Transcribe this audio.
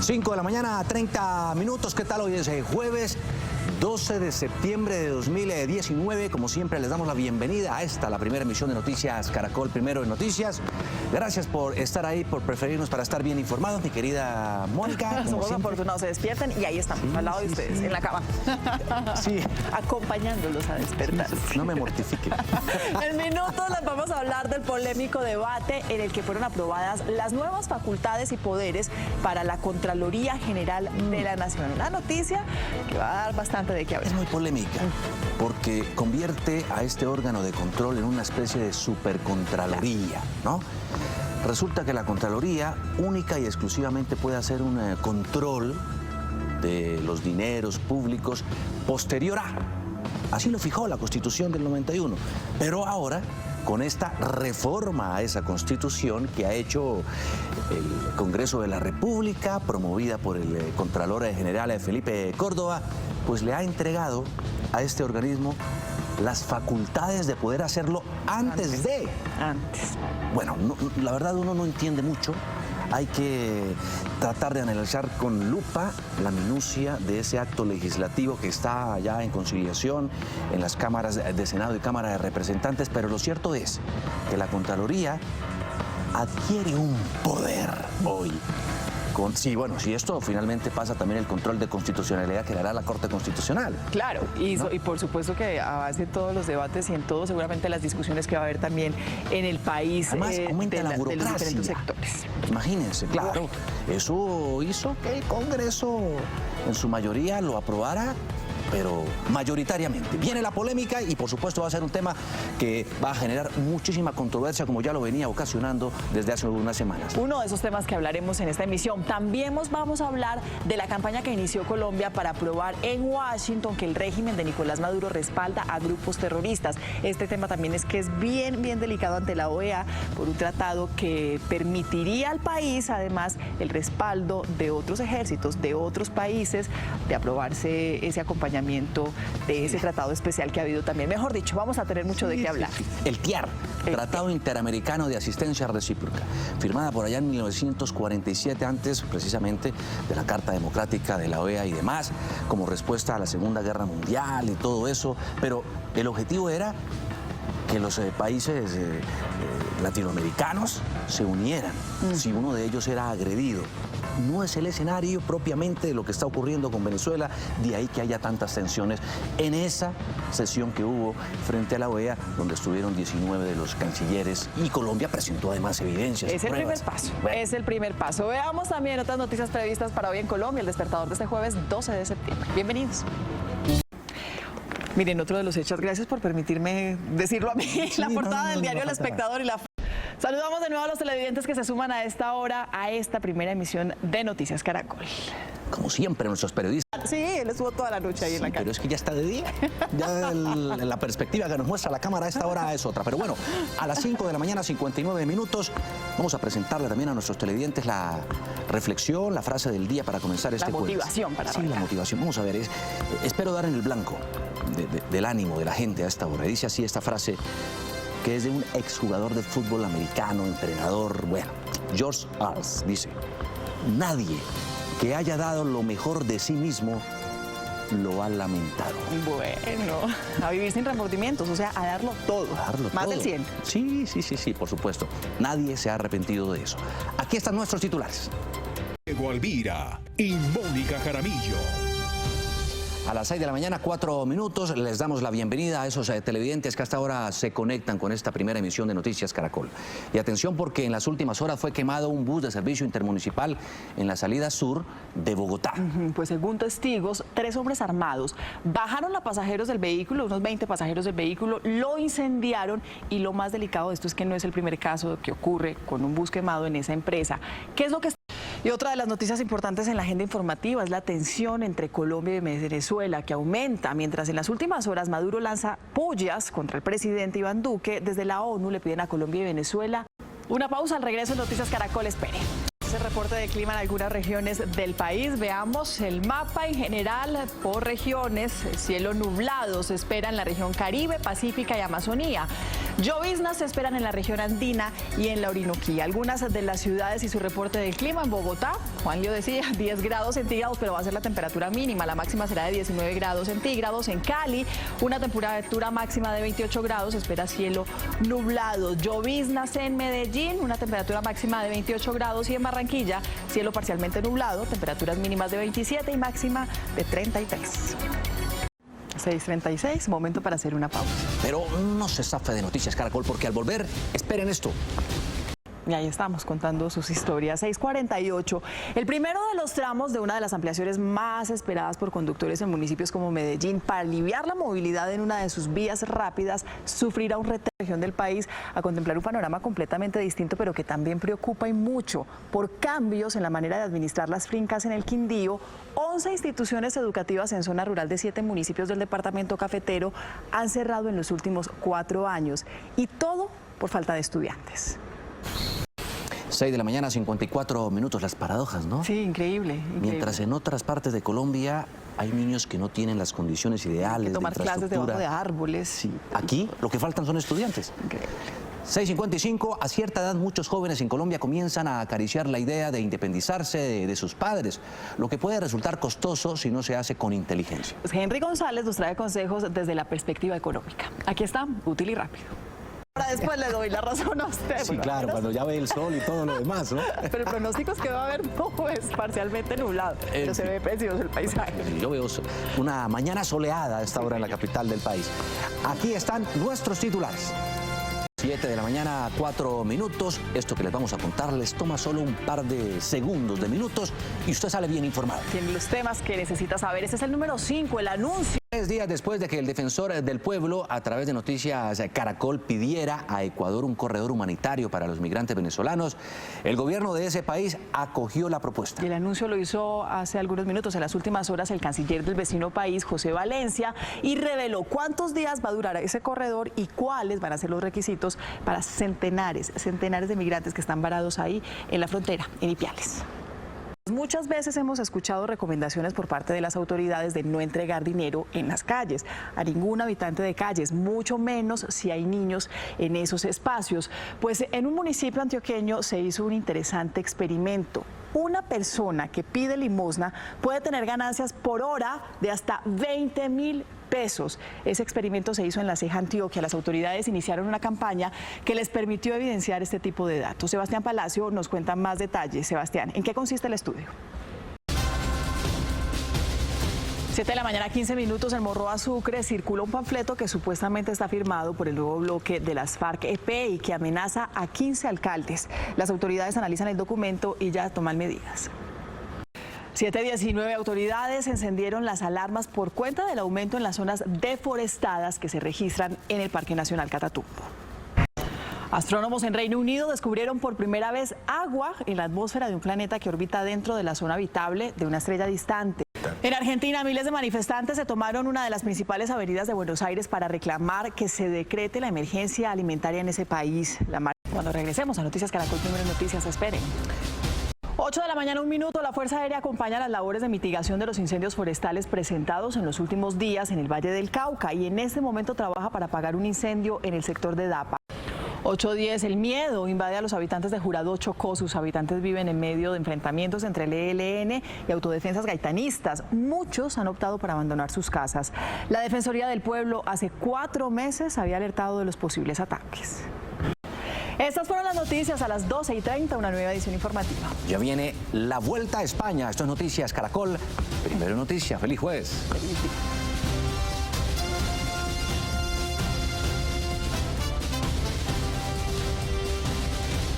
5 de la mañana, 30 minutos. ¿Qué tal? Hoy es jueves 12 de septiembre de 2019. Como siempre, les damos la bienvenida a esta, la primera emisión de Noticias Caracol, primero de Noticias. Gracias por estar ahí, por preferirnos para estar bien informados, mi querida Mónica. Somos afortunados, se despiertan y ahí estamos, al lado de ustedes, en la cama. Sí. Acompañándolos a despertar. No me mortifique. En minutos les vamos a hablar del polémico debate en el que fueron aprobadas las nuevas facultades y poderes para la Contraloría General de la Nación. Una noticia que va a dar bastante de qué hablar. Es muy polémica porque convierte a este órgano de control en una especie de supercontraloría, ¿no? Resulta que la Contraloría única y exclusivamente puede hacer un control de los dineros públicos posterior a. Así lo fijó la Constitución del 91. Pero ahora, con esta reforma a esa Constitución que ha hecho el Congreso de la República, promovida por el Contralor General Felipe Córdoba, pues le ha entregado a este organismo las facultades de poder hacerlo antes de. Bueno, la verdad uno no entiende mucho. Hay que tratar de analizar con lupa la minucia de ese acto legislativo que está ya en conciliación en las cámaras de Senado y Cámara de Representantes, pero lo cierto es que la Contraloría adquiere un poder hoy. Sí, bueno, si esto finalmente pasa también el control de constitucionalidad que le hará la Corte Constitucional. Claro, y, ¿no? y por supuesto que a base de todos los debates y en todo, seguramente las discusiones que va a haber también en el país. Además, aumenta la de los burocracia. diferentes sectores. Imagínense, claro, eso hizo que el Congreso en su mayoría lo aprobara, pero mayoritariamente. Viene la polémica y por supuesto va a ser un tema que va a generar muchísima controversia, como ya lo venía ocasionando desde hace unas semanas. Uno de esos temas que hablaremos en esta emisión. También vamos a hablar de la campaña que inició Colombia para aprobar en Washington que el régimen de Nicolás Maduro respalda a grupos terroristas. Este tema también es bien delicado ante la OEA por un tratado que permitiría al país, además, el respaldo de otros ejércitos, de otros países, de aprobarse ese acompañamiento de ese tratado especial que ha habido también. Mejor dicho, vamos a tener mucho de qué hablar. El TIAR, Tratado Interamericano de Asistencia Recíproca, firmada por allá en 1947, antes precisamente de la Carta Democrática de la OEA y demás, como respuesta a la Segunda Guerra Mundial y todo eso, pero el objetivo era que los países latinoamericanos se unieran si uno de ellos era agredido. No es el escenario propiamente de lo que está ocurriendo con Venezuela, de ahí que haya tantas tensiones en esa sesión que hubo frente a la OEA, donde estuvieron 19 de los cancilleres y Colombia presentó además evidencias. Es el primer paso, es el primer paso. Veamos también otras noticias previstas para hoy en Colombia, el despertador de este jueves 12 de septiembre. Bienvenidos. Miren, otro de los hechos, gracias por permitirme decirlo a mí, sí, la portada del diario El Espectador y la... Saludamos de nuevo a los televidentes que se suman a esta hora, a esta primera emisión de Noticias Caracol. Como siempre, nuestros periodistas. Sí, él estuvo toda la noche ahí en la calle. Pero es que ya está de día. Ya la perspectiva que nos muestra la cámara a esta hora es otra. Pero bueno, a las 5 de la mañana, 59 minutos, vamos a presentarle también a nuestros televidentes la reflexión, la frase del día para comenzar este jueves. La motivación para arrancar. Sí, la motivación. Vamos a ver, espero dar en el blanco del ánimo de la gente a esta hora. Dice así esta frase, que es de un exjugador de fútbol americano, entrenador, bueno, George Als, dice: nadie que haya dado lo mejor de sí mismo lo ha lamentado. Bueno, a vivir sin remordimientos, o sea, a darlo todo. A darlo más todo. del 100. Sí, por supuesto. Nadie se ha arrepentido de eso. Aquí están nuestros titulares. Diego Alvira y Mónica Jaramillo. A las 6 de la mañana, 4 minutos, les damos la bienvenida a esos televidentes que hasta ahora se conectan con esta primera emisión de Noticias Caracol. Y atención porque en las últimas horas fue quemado un bus de servicio intermunicipal en la salida sur de Bogotá. Pues según testigos, 3 hombres armados bajaron a pasajeros del vehículo, unos 20 pasajeros del vehículo, lo incendiaron y lo más delicado de esto es que no es el primer caso que ocurre con un bus quemado en esa empresa. ¿Qué es lo que está? Y otra de las noticias importantes en la agenda informativa es la tensión entre Colombia y Venezuela, que aumenta mientras en las últimas horas Maduro lanza pullas contra el presidente Iván Duque. Desde la ONU le piden a Colombia y Venezuela una pausa. Al regreso en Noticias Caracol, espere. El reporte de clima en algunas regiones del país. Veamos el mapa en general por regiones. Cielo nublado se espera en la región Caribe, Pacífica y Amazonía. Lloviznas se esperan en la región andina y en la Orinoquía. Algunas de las ciudades y su reporte del clima: en Bogotá, Juan Leo decía, 10 grados centígrados, pero va a ser la temperatura mínima. La máxima será de 19 grados centígrados. En Cali, una temperatura máxima de 28 grados, espera cielo nublado. Lloviznas en Medellín, una temperatura máxima de 28 grados. Y en Barranquilla, cielo parcialmente nublado, temperaturas mínimas de 27 y máxima de 33. 6:36, momento para hacer una pausa. Pero no se zafe de Noticias Caracol, porque al volver, esperen esto. Y ahí estamos contando sus historias. 6:48. El primero de los tramos de una de las ampliaciones más esperadas por conductores en municipios como Medellín para aliviar la movilidad en una de sus vías rápidas sufrirá un reto en la región del país a contemplar un panorama completamente distinto, pero que también preocupa y mucho por cambios en la manera de administrar las fincas en el Quindío. 11 instituciones educativas en zona rural de 7 municipios del departamento cafetero han cerrado en los últimos 4 años, y todo por falta de estudiantes. 6 de la mañana, 54 minutos, las paradojas, ¿no? Sí, increíble. Mientras en otras partes de Colombia hay niños que no tienen las condiciones ideales de tomar clases debajo de árboles. Sí. Aquí lo que faltan son estudiantes. Increíble. 6:55, a cierta edad muchos jóvenes en Colombia comienzan a acariciar la idea de independizarse de sus padres, lo que puede resultar costoso si no se hace con inteligencia. Pues Henry González nos trae consejos desde la perspectiva económica. Aquí está, útil y rápido. Ahora después le doy la razón a usted. Sí, claro, cuando ya ve el sol y todo lo demás, ¿no? Pero el pronóstico es que va a haber nubes parcialmente nublado, pero se ve precioso el paisaje. Yo veo una mañana soleada a esta hora en la capital del país. Aquí están nuestros titulares. 7 de la mañana, 4 minutos. Esto que les vamos a contar les toma solo un par de segundos, de minutos, y usted sale bien informado. Tiene los temas que necesita saber. Este es el número 5, el anuncio. 3 días después de que el defensor del pueblo, a través de Noticias Caracol, pidiera a Ecuador un corredor humanitario para los migrantes venezolanos, el gobierno de ese país acogió la propuesta. Y el anuncio lo hizo hace algunos minutos, en las últimas horas, el canciller del vecino país, José Valencia, y reveló cuántos días va a durar ese corredor y cuáles van a ser los requisitos para centenares de migrantes que están varados ahí en la frontera, en Ipiales. Muchas veces hemos escuchado recomendaciones por parte de las autoridades de no entregar dinero en las calles a ningún habitante de calles, mucho menos si hay niños en esos espacios. Pues en un municipio antioqueño se hizo un interesante experimento. Una persona que pide limosna puede tener ganancias por hora de hasta 20.000 pesos. Ese experimento se hizo en La Ceja, Antioquia. Las autoridades iniciaron una campaña que les permitió evidenciar este tipo de datos. Sebastián Palacio nos cuenta más detalles. Sebastián, ¿en qué consiste el estudio? 7 de la mañana, 15 minutos, en Morroa, Sucre, circula un panfleto que supuestamente está firmado por el nuevo bloque de las FARC-EP y que amenaza a 15 alcaldes. Las autoridades analizan el documento y ya toman medidas. 7:19, autoridades encendieron las alarmas por cuenta del aumento en las zonas deforestadas que se registran en el Parque Nacional Catatumbo. Astrónomos en Reino Unido descubrieron por primera vez agua en la atmósfera de un planeta que orbita dentro de la zona habitable de una estrella distante. En Argentina, miles de manifestantes se tomaron una de las principales avenidas de Buenos Aires para reclamar que se decrete la emergencia alimentaria en ese país. Cuando regresemos a Noticias Caracol, Primero Noticias, esperen. 8 de la mañana, 1 minuto, la Fuerza Aérea acompaña las labores de mitigación de los incendios forestales presentados en los últimos días en el Valle del Cauca y en este momento trabaja para apagar un incendio en el sector de Dapa. 8:10, el miedo invade a los habitantes de Jurado, Chocó. Sus habitantes viven en medio de enfrentamientos entre el ELN y autodefensas gaitanistas. Muchos han optado por abandonar sus casas. La Defensoría del Pueblo hace 4 meses había alertado de los posibles ataques. Estas fueron las noticias. A las 12:30, una nueva edición informativa. Ya viene la vuelta a España. Esto es Noticias Caracol. Primero Noticias. Feliz jueves. Feliz día.